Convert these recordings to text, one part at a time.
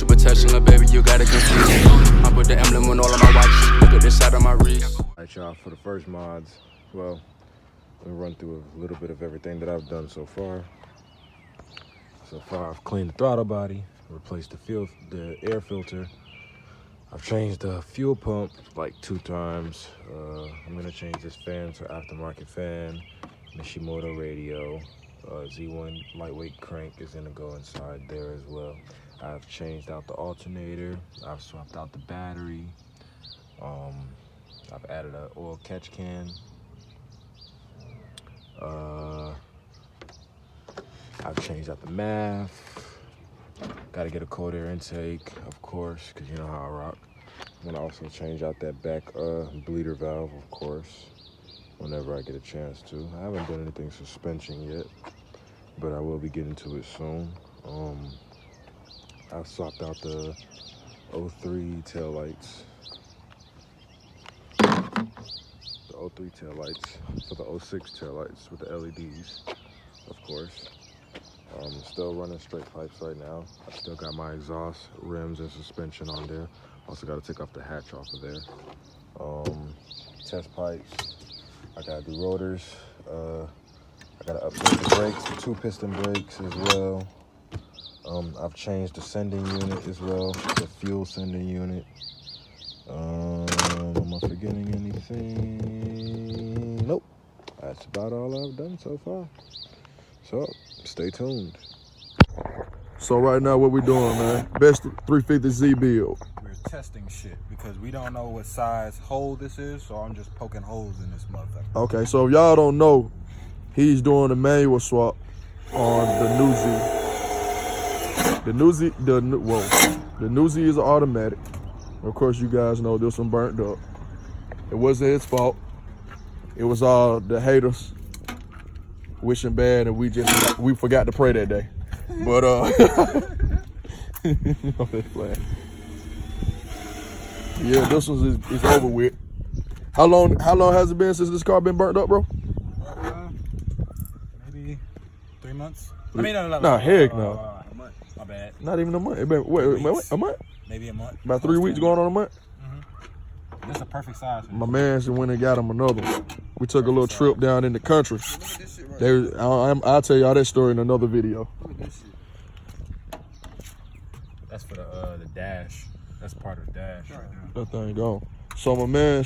you protection, little baby, you gotta confuse. I put the emblem on all of my watches. Look at this side of my wrist. Alright, y'all, for the first mods, well, we'll run through a little bit of everything that I've done so far. So far, I've cleaned the throttle body, replaced the air filter. I've changed the fuel pump like 2 times. I'm gonna change this fan to aftermarket fan. Nishimoto radio. Z1 lightweight crank is gonna go inside there as well. I've changed out the alternator. I've swapped out the battery. I've added an oil catch can. I've changed out the MAF. Got to get a cold air intake, of course, because you know how I rock. I'm going to also change out that back bleeder valve, of course, whenever I get a chance to. I haven't done anything suspension yet, but I will be getting to it soon. I've swapped out the 03 tail lights. The 03 tail lights for the 06 tail lights with the LEDs, of course. Still running straight pipes right now. I still got my exhaust, rims, and suspension on there. Also got to take off the hatch off of there. Test pipes. I got to do rotors. I got to upgrade the brakes to 2 piston brakes as well. I've changed the sending unit as well, the fuel sending unit. Am I forgetting anything? Nope. That's about all I've done so far. So, stay tuned. So right now, what we doing, man? Best 350Z build. We're testing shit because we don't know what size hole this is, so I'm just poking holes in this motherfucker. Okay, so if y'all don't know, he's doing a manual swap on the new Z. The new Z, the new Z is an automatic. Of course, you guys know this one burnt up. It wasn't his fault. It was all the haters wishing bad, and we forgot to pray that day. But yeah, this one is over with. How long has it been since this car been burnt up, bro? Maybe 3 months. I mean, no. Nah, heck no. A month. My bad. Not even a month. It been wait, a month? Maybe a month. About 3 weeks going on a month. This is a perfect size. My man went and got him another one. We took a little trip down in the country. I'll tell y'all that story in another video. That's for the dash. That's part of the dash right now. That thing gone. So my man,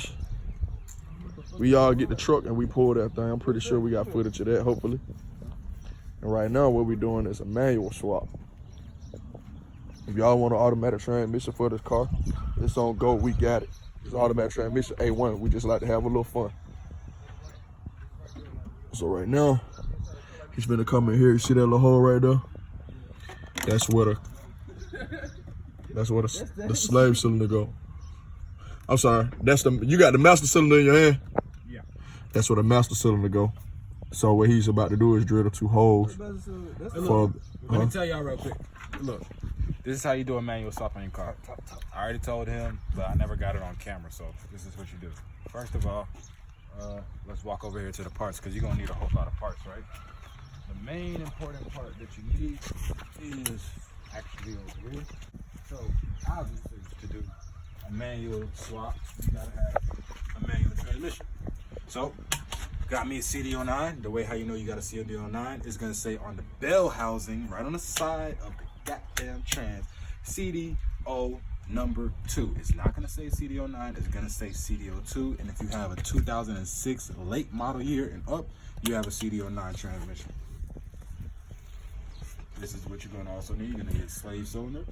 we all get the truck and we pull that thing. I'm pretty sure we got footage of that, hopefully. And right now what we're doing is a manual swap. If y'all want an automatic transmission for this car, it's on go, we got it. It's automatic transmission, A1. We just like to have a little fun. So right now, he's gonna come in here. You see that little hole right there? That's where the slave cylinder go. I'm sorry. You got the master cylinder in your hand? Yeah. That's where the master cylinder go. So what he's about to do is drill the 2 holes. Let me tell y'all real quick. Look, this is how you do a manual swap on your car. I already told him, but I never got it on camera, so this is what you do. First of all, let's walk over here to the parts, because you're going to need a whole lot of parts, right? The main important part that you need is actually over here. So, obviously, to do a manual swap, you got to have a manual transmission. So, got me a CD009. The way how you know you got a CD009 is going to say on the bell housing, right on the side of the goddamn trans, CD0 number 2. It's not going to say CD009, it's going to say CD02. And if you have a 2006 late model year and up, you have a CD009 transmission. This is what you're going to also need. You're going to need a slave cylinder.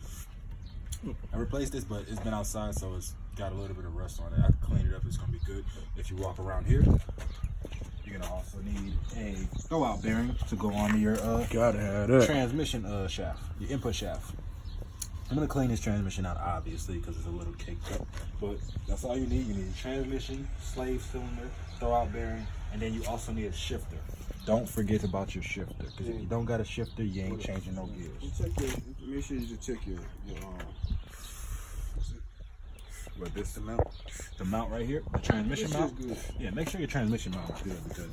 I replaced this, but it's been outside, so it's got a little bit of rust on it. I can clean it up, it's going to be good. If you walk around here, you're going to also need a throwout bearing to go on your gotta have that. transmission shaft, your input shaft. I'm going to clean this transmission out, obviously, because it's a little caked up. But that's all you need. You need a transmission, slave cylinder, throwout bearing, and then you also need a shifter. Don't forget about your shifter, because if you don't got a shifter, you ain't changing no gears. Make sure you just check your What, this the mount right here, the transmission mount? Good. Yeah, make sure your transmission mount is good, because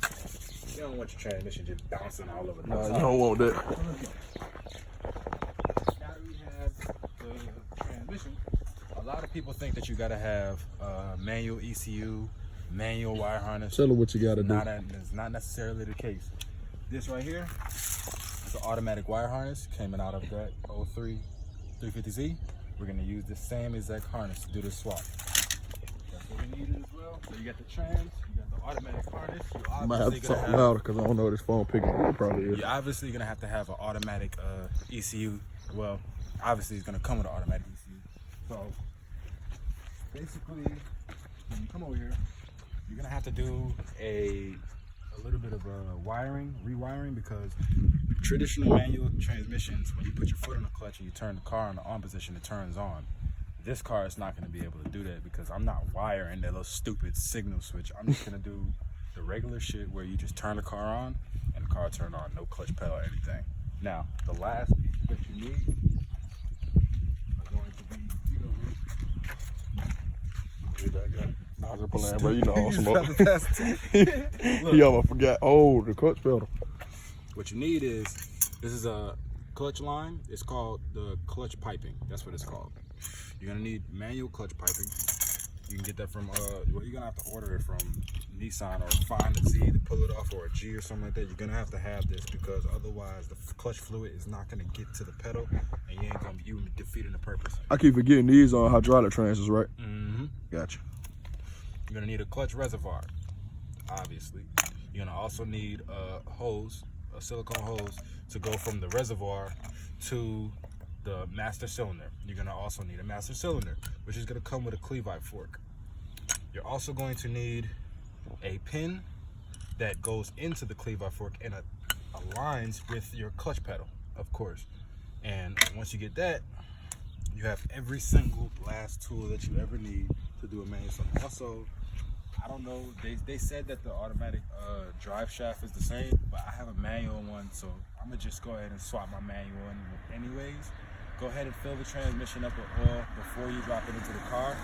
you don't want your transmission just bouncing all over the Nah, you don't want that. Battery has the of people think that you gotta have manual ECU, manual wire harness. Tell her what you gotta do. It's not necessarily the case. This right here is an automatic wire harness coming out of that 03 350Z. We're gonna use the same exact harness to do the swap. That's what we needed as well. So you got the trans, you got the automatic harness. I might have to talk louder because I don't know this phone picking up. It probably is. You're obviously gonna have to have an automatic ECU. Well, obviously it's gonna come with an automatic ECU. So basically, when you come over here, you're gonna have to do a little bit of rewiring, because traditional manual transmissions, when you put your foot on the clutch and you turn the car in the on position, it turns on. This car is not going to be able to do that because I'm not wiring that little stupid signal switch. I'm just going to do the regular shit where you just turn the car on and the car turn on, no clutch pedal or anything. Now, the last piece that you need are going to be, But you know, on some he almost forgot. Oh, the clutch pedal. What you need is, this is a clutch line. It's called the clutch piping. That's what it's called. You're gonna need manual clutch piping. You can get that from, well, you're gonna have to order it from Nissan or find a Z to pull it off, or a G or something like that. You're gonna have to have this because otherwise the clutch fluid is not gonna get to the pedal and you ain't gonna be defeating the purpose. I keep forgetting these are hydraulic transfers, right? Mm-hmm. Gotcha. You're gonna need a clutch reservoir, obviously. You're gonna also need a hose, a silicone hose, to go from the reservoir to the master cylinder. You're gonna also need a master cylinder, which is gonna come with a clevi fork. You're also going to need a pin that goes into the clevi fork and aligns with your clutch pedal, of course. And once you get that, you have every single last tool that you ever need to do a manual swap. Also, I don't know, they said that the automatic drive shaft is the same, but I have a manual one, so I'm gonna just go ahead and swap my manual in anyways. Go ahead and fill the transmission up with oil before you drop it into the car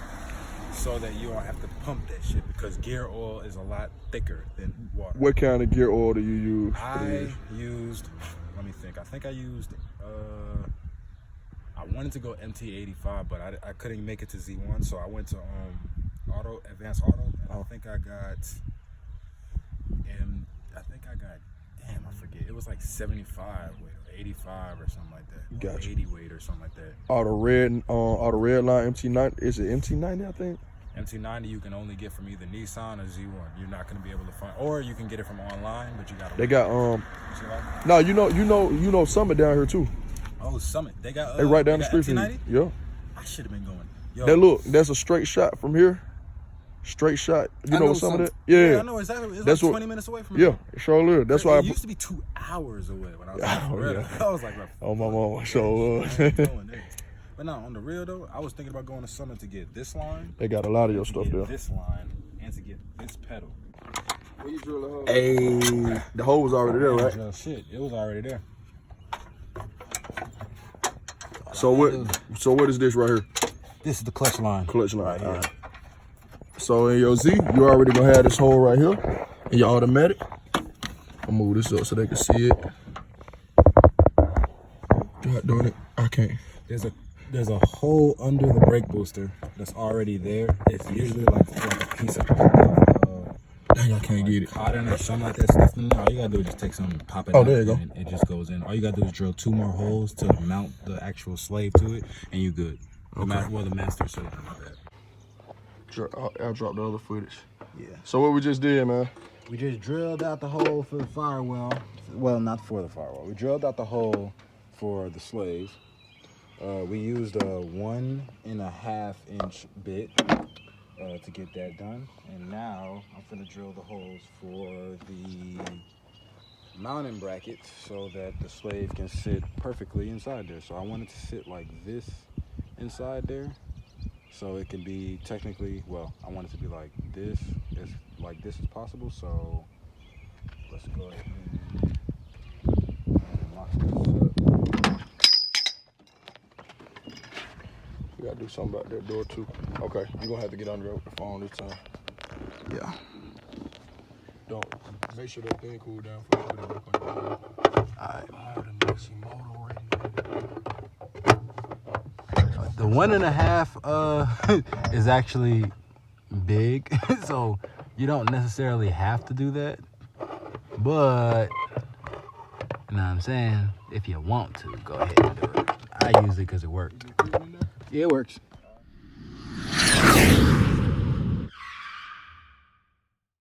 so that you don't have to pump that shit, because gear oil is a lot thicker than water. What kind of gear oil do you use? I used, let me think, I think I used, I wanted to go MT85, but I couldn't make it to Z1, so I went to Advanced Auto, and I think I got, damn, I forget, it was like 75 weight or 85 or something like that. Gotcha. 80 weight or something like that. Auto red line MT90. Is it MT90? I think. MT90 you can only get from either Nissan or Z1. You're not gonna be able to find, or you can get it from online, but you gotta. They got No, you know Summit down here too. Oh, Summit. They got. They right down the street from you. Yeah. I should have been going. Yo. That look, that's a straight shot from here. Straight shot. You know what some of that? Yeah, I know exactly. It's that's like what, 20 minutes away from me. Yeah, it sure is. That's why it used to be 2 hours away when I was I was like, oh my mama, so But no, on the real though, I was thinking about going to Summit to get this line. They got a lot of your stuff there. This line and to get this pedal. Where you drill the hole? Hey, the hole was already there, right? No shit, it was already there. So what is this right here? This is the clutch line. Clutch line. Right, all right. So in your Z, you already gonna have this hole right here in your automatic. I'll move this up so they can see it. God darn it, I can't. There's a hole under the brake booster that's already there. It's usually like a piece of dang, I can't get it. Cotton or something like that stuff. No, all you gotta do is just take something, pop it out, there you go. And it just goes in. All you gotta do is drill 2 more holes to mount the actual slave to it, and you good. Okay. The master cylinder. I'll drop the other footage. Yeah. So what we just did, man? We just drilled out the hole for the firewall. Well, not for the firewall. We drilled out the hole for the slave. We used a 1.5 inch bit to get that done. And now I'm gonna drill the holes for the mounting bracket so that the slave can sit perfectly inside there. So I want it to sit like this inside there. So it can be technically, well, I want it to be like this, as possible. So let's go ahead and lock this up. We gotta do something about that door too. Okay, you're gonna have to get under the phone this time. Yeah. Don't make sure that thing cool down before you put it back on your phone. Alright. Oh, the Maximoto radio. The 1.5 is actually big, so you don't necessarily have to do that. But you know what I'm saying? If you want to, go ahead and do it. I use it because it worked. Yeah, it works.